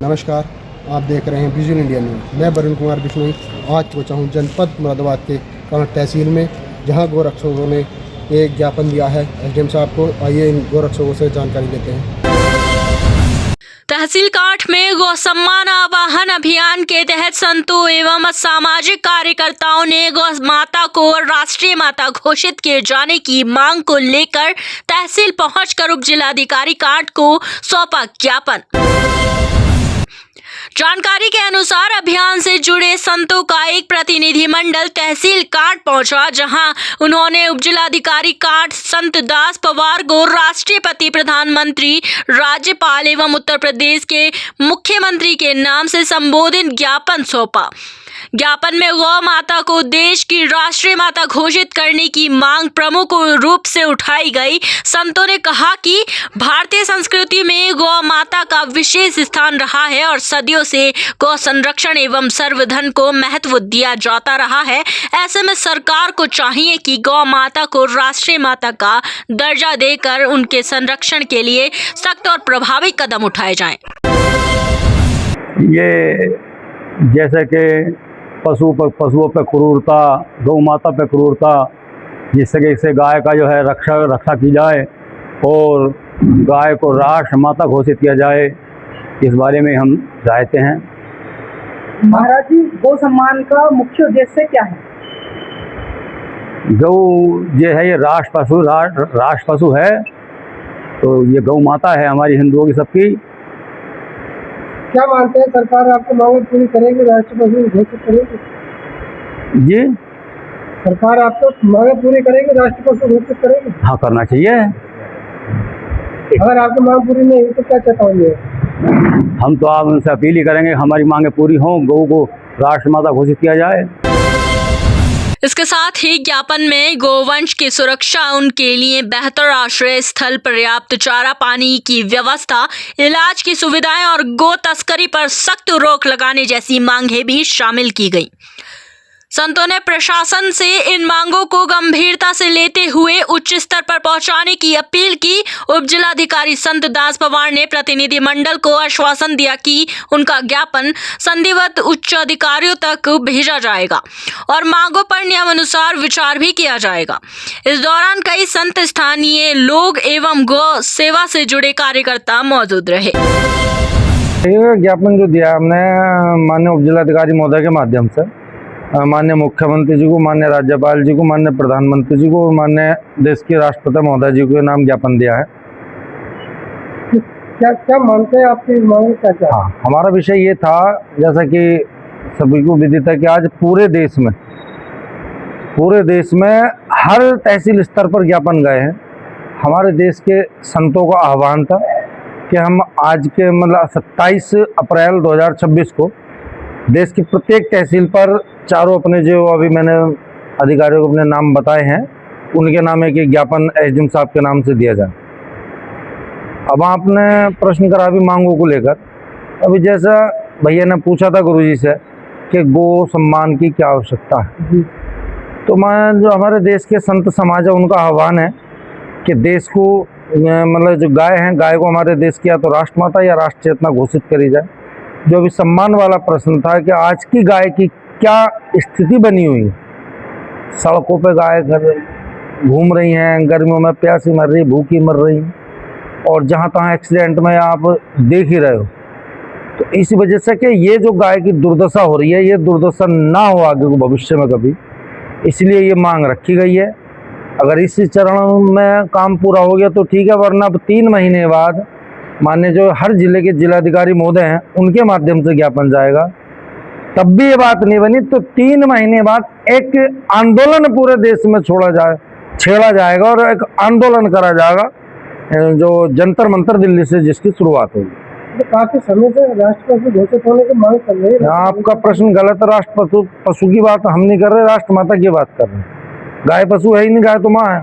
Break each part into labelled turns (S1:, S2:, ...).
S1: नमस्कार, आप देख रहे हैं विजुअल इंडिया न्यूज़। मैं वरुण कुमार बिश्नोई आज पहुंचा हूं जनपद मुरादाबाद के कांट तहसील में, जहां गोरक्षकों ने एक ज्ञापन दिया है एसडीएम साहब को। आइए इन गोरक्षकों से जानकारी लेते हैं।
S2: तहसील कांठ में गौ सम्मान आवाहन अभियान के तहत संतों एवं सामाजिक कार्यकर्ताओं ने गौ माता को राष्ट्रीय माता घोषित किए जाने की मांग को लेकर तहसील पहुंचकर उप जिलाधिकारी कांठ को सौंपा ज्ञापन। जानकारी के अनुसार अभियान से जुड़े संतों का एक प्रतिनिधिमंडल तहसील कांठ पहुंचा, जहां उन्होंने उपजिलाधिकारी कांठ संत दास पवार को राष्ट्रपति, प्रधानमंत्री, राज्यपाल एवं उत्तर प्रदेश के मुख्यमंत्री के नाम से संबोधित ज्ञापन सौंपा। ज्ञापन में गौ माता को देश की राष्ट्रीय माता घोषित करने की मांग प्रमुख रूप से उठाई गई। संतों ने कहा कि भारतीय संस्कृति में गौ माता का विशेष स्थान रहा है और सदियों से गौ संरक्षण एवं सर्वधन को महत्व दिया जाता रहा है। ऐसे में सरकार को चाहिए कि गौ माता को राष्ट्रीय माता का दर्जा देकर उनके संरक्षण के लिए सख्त और प्रभावी कदम उठाए जाएं।
S3: ये जैसे कि पशुओं पे क्रूरता, गौ माता पे क्रूरता, जिस तरीके से गाय का जो है रक्षा की जाए और गाय को राष्ट्र माता घोषित किया जाए, इस बारे में हम चाहते हैं।
S4: महाराज जी, गौ सम्मान का मुख्य उद्देश्य क्या है?
S3: गौ जो है ये राष्ट्र पशु है, तो ये गौ माता है हमारी हिंदुओं की सबकी।
S4: क्या मानते हैं, सरकार आपकी मांग पूरी करेगी, राष्ट्रीय पशु घोषित करेगी?
S3: जी,
S4: सरकार आपको मांग पूरी करेगी, राष्ट्रीय पशु घोषित करेगी?
S3: हाँ, करना चाहिए।
S4: अगर आपकी मांग पूरी नहीं हुई तो क्या चेतावनी है?
S3: हम तो आप उनसे अपील ही करेंगे हमारी मांगें पूरी हों, गौ को राष्ट्र माता घोषित किया जाए।
S2: इसके साथ ही ज्ञापन में गोवंश की सुरक्षा, उनके लिए बेहतर आश्रय स्थल, पर्याप्त चारा पानी की व्यवस्था, इलाज की सुविधाएं और गो तस्करी पर सख्त रोक लगाने जैसी मांगें भी शामिल की गई। संतों ने प्रशासन से इन मांगों को गंभीरता से लेते हुए उच्च स्तर पर पहुंचाने की अपील की। उप जिलाधिकारी संत दास पवार ने प्रतिनिधिमंडल को आश्वासन दिया कि उनका ज्ञापन संबंधित उच्च अधिकारियों तक भेजा जाएगा और मांगों पर नियमानुसार विचार भी किया जाएगा। इस दौरान कई संत, स्थानीय लोग एवं गौ सेवा से जुड़े कार्यकर्ता मौजूद रहे।
S5: ज्ञापन जो दिया हमने माननीय उप जिलाधिकारी महोदय के माध्यम से माननीय मुख्यमंत्री जी को, माननीय राज्यपाल जी को, माननीय प्रधानमंत्री जी को और माननीय देश के राष्ट्रपति महोदय जी को नाम ज्ञापन दिया है।
S4: क्या मानते हैं, आपकी मांग क्या?
S5: हाँ, हमारा विषय ये था, जैसा कि सभी को विदित है कि आज पूरे देश में हर तहसील स्तर पर ज्ञापन गए हैं। हमारे देश के संतों का आह्वान था कि हम आज के 27 अप्रैल 2026 को देश की प्रत्येक तहसील पर चारों अपने जो अभी मैंने अधिकारियों को अपने नाम बताए हैं, उनके नाम एक ज्ञापन एसडीएम साहब के नाम से दिया जाए। अब आपने प्रश्न करा अभी मांगों को लेकर। अभी जैसा भैया ने पूछा था गुरुजी से कि गो सम्मान की क्या आवश्यकता है, तो मैं जो हमारे देश के संत समाज है उनका आह्वान है कि देश को जो गाय है, गाय को हमारे देश की या तो राष्ट्रमाता या राष्ट्र चेतना घोषित करी जाए। जो अभी सम्मान वाला प्रश्न था कि आज की गाय की क्या स्थिति बनी हुई है, सड़कों पे गाय घूम रही हैं, गर्मियों में प्यासी मर रही, भूखी मर रही, और जहाँ तहाँ एक्सीडेंट में आप देख ही रहे हो। तो इस वजह से कि ये जो गाय की दुर्दशा हो रही है, ये दुर्दशा ना हो आगे को भविष्य में कभी, इसलिए ये मांग रखी गई है। अगर इस चरण में काम पूरा हो गया तो ठीक है, वरना अब 3 महीने बाद माननीय जो हर जिले के जिलाधिकारी महोदय हैं उनके माध्यम से ज्ञापन जाएगा। तब भी ये बात नहीं बनी तो 3 महीने बाद एक आंदोलन पूरे देश में छेड़ा जाएगा और एक आंदोलन करा जाएगा, जो जंतर मंतर दिल्ली से जिसकी शुरुआत होगी।
S4: काफी समय से राष्ट्र पशु घोषित होने की मांग कर रही है।
S5: आपका प्रश्न गलत है। राष्ट्र पशु की बात हम नहीं कर रहे, राष्ट्रमाता की बात कर रहे हैं। गाय पशु है ही नहीं, गाय तो माँ है।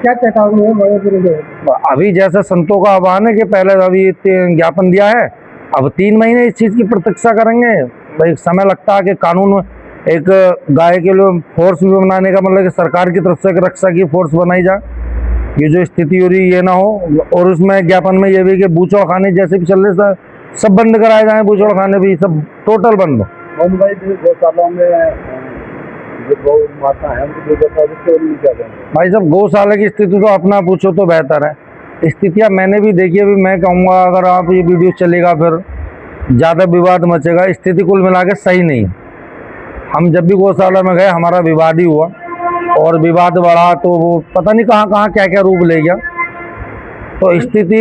S4: क्या चेतावनी है?
S5: अभी जैसा संतों का आह्वान है कि पहले अभी ज्ञापन दिया है, अब 3 महीने इस चीज़ की प्रतीक्षा करेंगे। भाई समय लगता है कि कानून एक गाय के लिए फोर्स भी बनाने का, मतलब कि सरकार की तरफ से एक रक्षा की फोर्स बनाई जाए। ये जो स्थिति हो रही ये ना हो। और उसमें ज्ञापन में ये भी कि बूचड़ खाने जैसे भी चल रहे सब बंद कराए जाएं, बूचड़ खाने भी सब टोटल बंद हो।
S3: भाई गौशाला में जो गौ माता है उनकी दुर्दशा उसके बारे में क्या कहेंगे?
S5: भाई साहब गौशाला की स्थिति तो अपना पूछो तो बेहतर है। स्थितियाँ मैंने भी देखी, अभी मैं कहूँगा अगर आप ये वीडियो चलेगा फिर ज़्यादा विवाद मचेगा। स्थिति कुल मिला के सही नहीं है। हम जब भी गौशाला में गए हमारा विवाद ही हुआ और विवाद बढ़ा तो वो पता नहीं कहाँ कहाँ क्या क्या रूप ले गया। तो स्थिति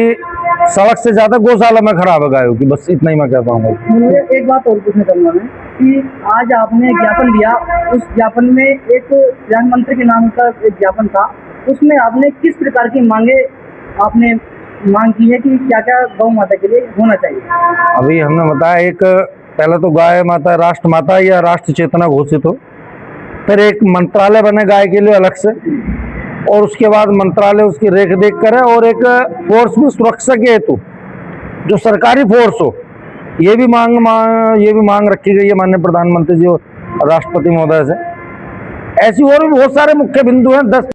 S5: सड़क से ज़्यादा गौशाला में खराब है गायों की, बस इतना ही मैं कह पाऊँगा।
S4: मुझे एक बात और पूछना चाहूँगा मैं कि आज आपने ज्ञापन दिया, उस ज्ञापन में एक प्रधानमंत्री के नाम का एक ज्ञापन था, उसमें आपने किस प्रकार की मांगे आपने मांग की है कि क्या क्या गौ माता के लिए होना चाहिए?
S5: अभी हमने बताया एक पहले तो गाय माता राष्ट्र माता या राष्ट्र चेतना घोषित हो, फिर एक मंत्रालय बने गाय के लिए अलग से, और उसके बाद मंत्रालय उसकी रेख देख करे, और एक फोर्स में सुरक्षा के हेतु जो सरकारी फोर्स हो, ये भी मांग रखी गई है माननीय प्रधानमंत्री जी और राष्ट्रपति महोदय से। ऐसी और भी बहुत सारे मुख्य बिंदु हैं। 10